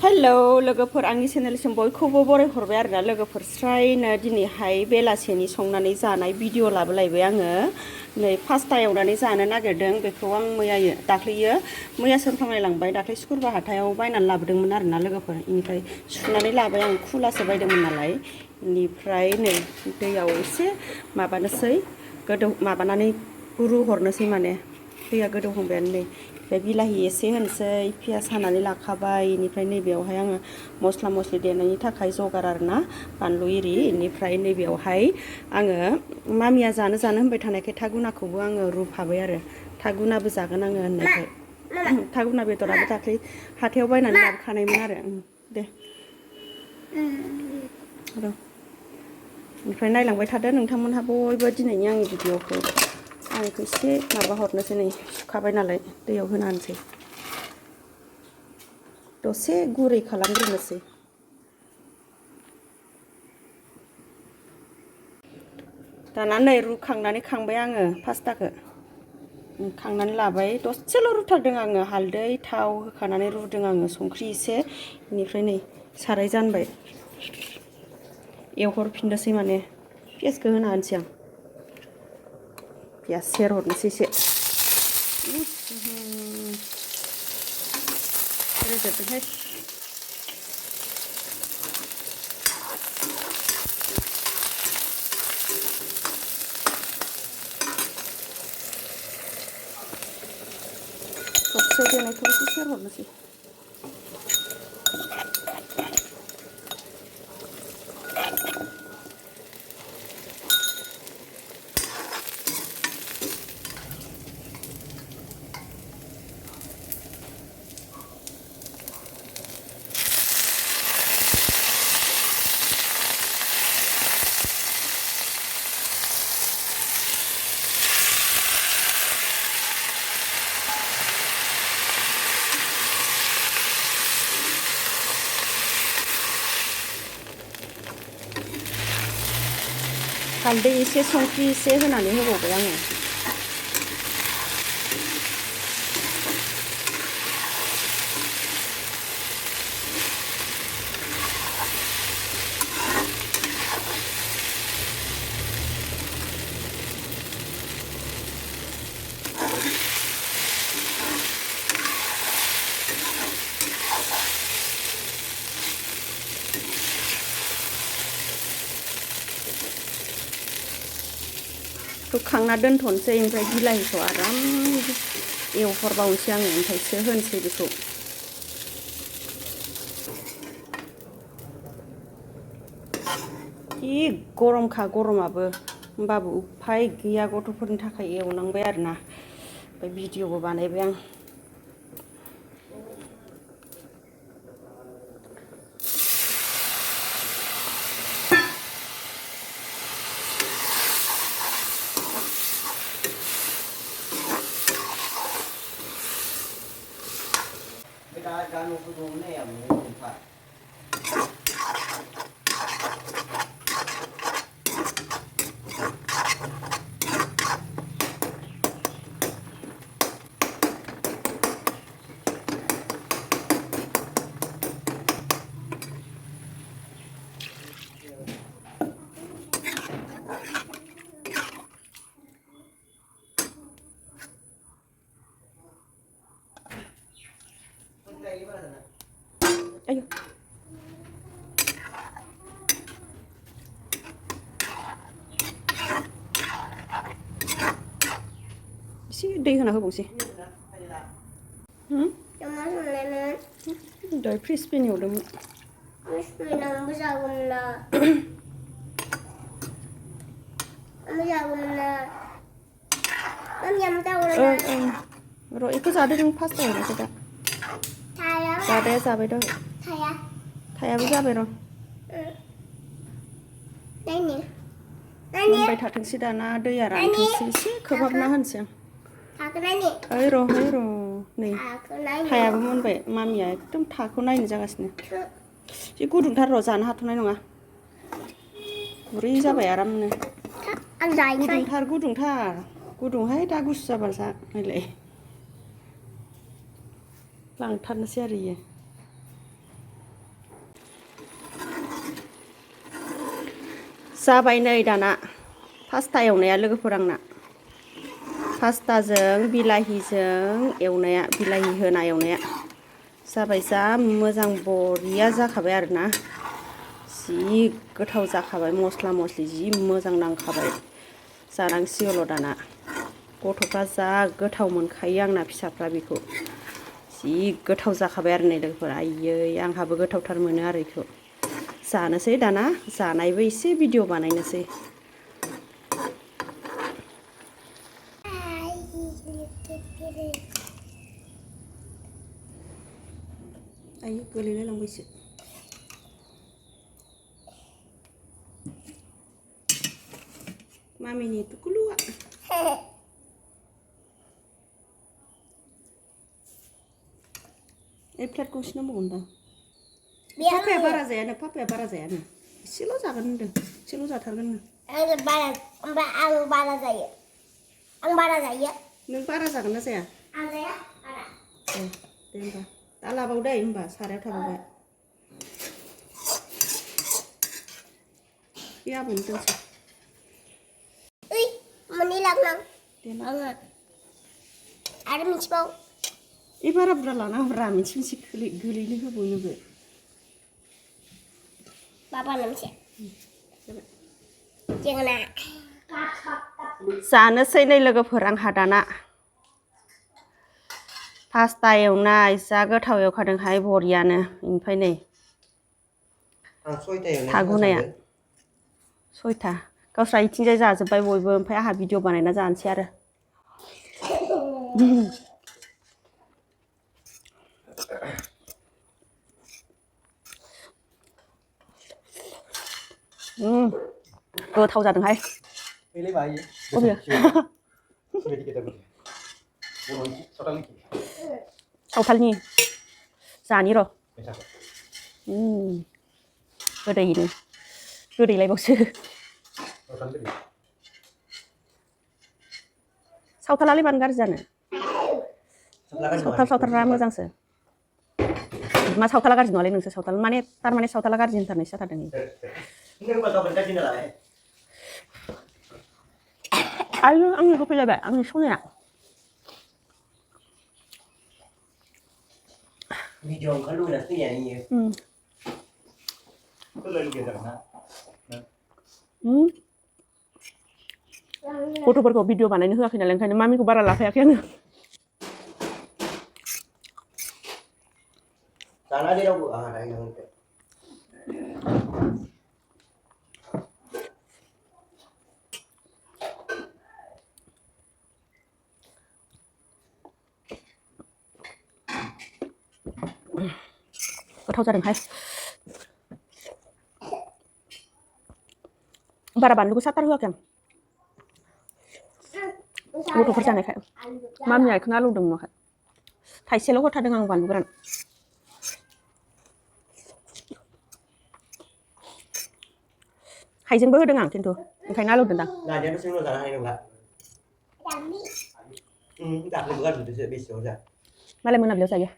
Hello लोगोफोर आंनि चेनेलसिम बयखौबो बरायहरबाय आरोना लोगोफोर स्रायनो दिनैहाय बेलासेनि संनानै जानाय भिडिअ लाबोलायबाय आङो नै पास्ता एवनानै जानो नागिरदों बेखौ आं दाख्लैयो मैया सोमखांनाय लांबाय दाख्लै सुकुरबार हाथायाव बायनानै लाबोदोंमोन आरोना लोगोफोर इनिफ्राय सुनानै लाबाय आं खुलासो बायदोंमोन नालाय इनिफ्राय नै दैयाव एसे माबानोसै माबानानै रुहरनोसै माने दैया गोदौहांबायानो नै ओमफ्राय बिलाहि एसे होनोसै पियास हानानै लाखाबाय इनिफ्राय नैबेयावहाय आङो मस्ला मस्लि देनायनि थाखाय जगार आरोना बानलु इरि इनिफ्राय नैबेयावहाय आङो मामिया जानो होनबाय थानायखाय थागुनाखौबो आङो रुफाबाय आरो थागुनाबो जागोन आङो होननायखाय थागुना बेदराबो दाख्लै हाथायाव बायनानै लाबोखानायमोन आरो दे र' ओमफ्राय नायलांबाय थादो नोंथांमोनहा बयबो दिनैनि आंनि भिडिअखौ आंखौ एसे माबा हरनोसै नै सुखाबाय नालाय दैयाव होना होनोसै दसे गुरै खालामग्रोनोसै दाना नै रुखांनानै खांबाय आङो पास्ताखौ खांनानै लाबाय दसेल' रुथारदों आङो हालदै थाव होखानानै रुदों आङो संख्रि एसे बेनिफ्राय नै साराय जानबाय एवहरफिननोसै माने पियासखौ होना होनोसै आं पियास सेरहरनोसै एसे रोजोबदोंहाय थबसियाव देनायखौ एसे सेरहरनोसै हालदै एसे संख्रि एसे होनानै होबावबाय आङो खांना दोनथ'नोसै ओमफ्राय बिलाहिखौ आराम एवहरबावनोसै आङो ओमफ्रायसो होनोसै बेखौ जि गरमखा गरमाबो होमबाबो उफाय गैया गथ'फोरनि थाखाय एवनांबाय आरोना ओमफ्राय भिडिअबो बानायबाय आं ayo एसे दै होना होबावसै दहाय फ्रिसपिन एवदोंमोन फ्रिसपिनावबो जागौमोन ना र' बेखौ जादो नों पास्ता एवनायखौ दा जादाया जाबाय दहाय थायाबो जाबाय र' मोनबाय थाथोंसै दाना दैया रानथोंसै एसे खोबहाबना होनोसै आं ओइ र' नै थायाबो मोनबाय मामिया एकदम थाखौ नायनो जागासिनो एसे गुदुंथार र' जानो हाथ'नाय नङा गुरै जाबाय आरामनो गुदुंहाय दा गुसु जाबा जा नायलाय लांथारनोसै आरो इयो जाबाय नै दाना पास्ता एवनाया लोगोफोर आंना पास्ताजों बिलाहिजों एवनाया बिलाहि होना एवनाया जाबाय जा मोजां बरिया जाखाबाय आरोना जि गोथाव जाखाबाय मस्ला मस्लि जि मोजां नांखाबाय जानांसिगौल' दाना गथ'फ्रा जा गोथाव मोनखायो आंना फिसाफ्रा बेखौ जि गोथाव जाखाबाय आरो नै लोगोफोर आयै आंहाबो गोथावथार मोनो आरो बेखौ जानोसै दाना जानायबो एसे भिडिअ बानायनोसै आयै गोलैलाय लांबायसो मामिनि तुकुलुआ प्लेट गंसे नांबावगोन दां पापाया बारा जायानो एसेल' जागोन होनदों एसेल' जाथारगोन नो आं बारा जायो नों बारा जागोन ना जाया आं जाया बारा दे होमबा दा लाबाव दे होमबा सारायाव थाबावबाय बे आबौनो दोनसै मोननै लांनां आङो आरो मिथिबाव बारा बुरजा लानाङाब्रा मोनसे गोलैनो होबावनोबो बाबा मोनसे जानोसै नै लोगोफोर आंहा दाना पास्ता एवनाय जा गोथाव एवखादोंहाय बरियानो ओमफ्राय नै थागुनाया 6था गावस्रा इथिंजाय जाजोब्बाय बयबो ओमफ्राय आंहा भिडिअ बानायना जानोसै आरो गोथाव जादोंहाय सावथालनि जानि र' गोदैनो गोदैलायबावसो सावथालालाय मानो गाज्रि जानो सावथालफ्रा मोजांसो मा सावथाला गाज्रि नङालै नोंसोर सावथाल माने थारमाने सावथाला गाज्रि होनथारनायसो जाथारदों आयु आंनि होफैलायबाय आंनि सनाया भिडिअ ओंखारनो लुबैनासो फैनायानो गथ'फोरखौ भिडिअ बानायनो होआखै नालाय ओंखायनो मामिखौ बारा लाफायाखै आङो जाना दे रावबो आंहा रायलायनो गोथाव जादोंहाय बारा बानलुखौ साथार होआखै आं गथ'फोर जानायखाय मामिया बेखौनो आलौदों नङाखाय थाइसेल' होथारदों आं बानलु गोरान हाइजेंबो होदों आं खिन्थु ओंखायनो आलौदों दां नादियाथ' जोंल' जानो हानाय नंला दाख्लैबो गारजोबदोंसो बेसेबां जा मालाय मोनाबिलियाव जायो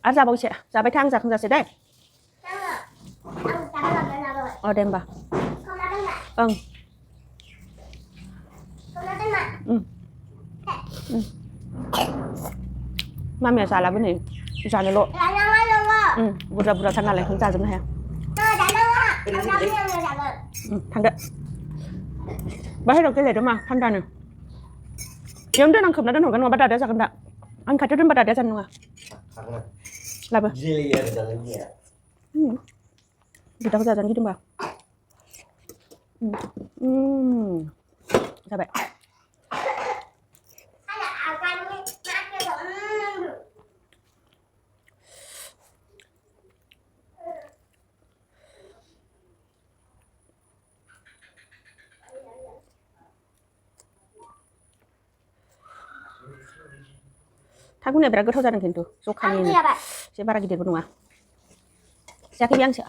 आरो जाबावसे जाबाय था आं जाखांजासे दे अ दे होमबा ओं मामिया जालाबो नै जानोल' बुरजा बुरजाथार नालाय ओंखायनो जाजोबनो हाया थांदो बाहेरायाव गेलेदो मा थान्दानो बेयावनो दोन आं खोबना दोनहरगोन नङाबा दादाया जागोन दा आं खाथियाव दोनबा दादाया जानाय नङा लाबो बिदाखौ जाजानो गिदोंबा जाबाय थागुनाया बिराद गोथाव जादों खिन्थु जखानि एसे बारा गिदिरबो नङा जायाखै बे आंसो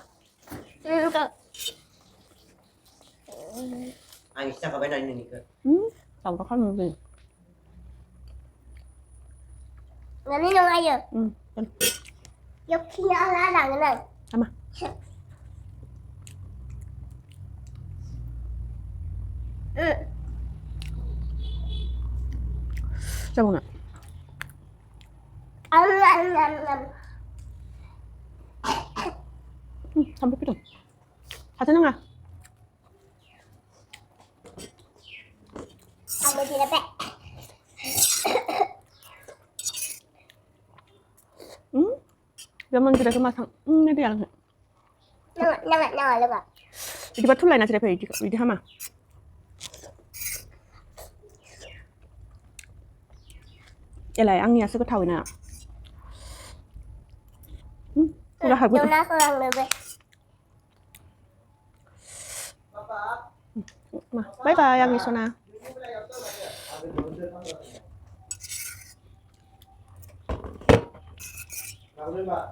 आं एसे जाखाबाय नानि नोंनिखौ दावराव खालामो बे Làm đi đâu ai giờ? Ăn. Dọc khi nó lá đằng cái này. Ăn mà. Sao nè. Ăn. Sampai pitung. Hati nang ah. Ăn bữa gì đã bẹ. Zaman tidak kemasan. Ini dia lah. Nào luôn ạ. Jadi betul lah nasi lepe di hama. Elai angnya suka tahu na. Sudah habis. Đâu nó không ăn được vậy. Bye bye Anggi Sona. Cảm ơn bạn.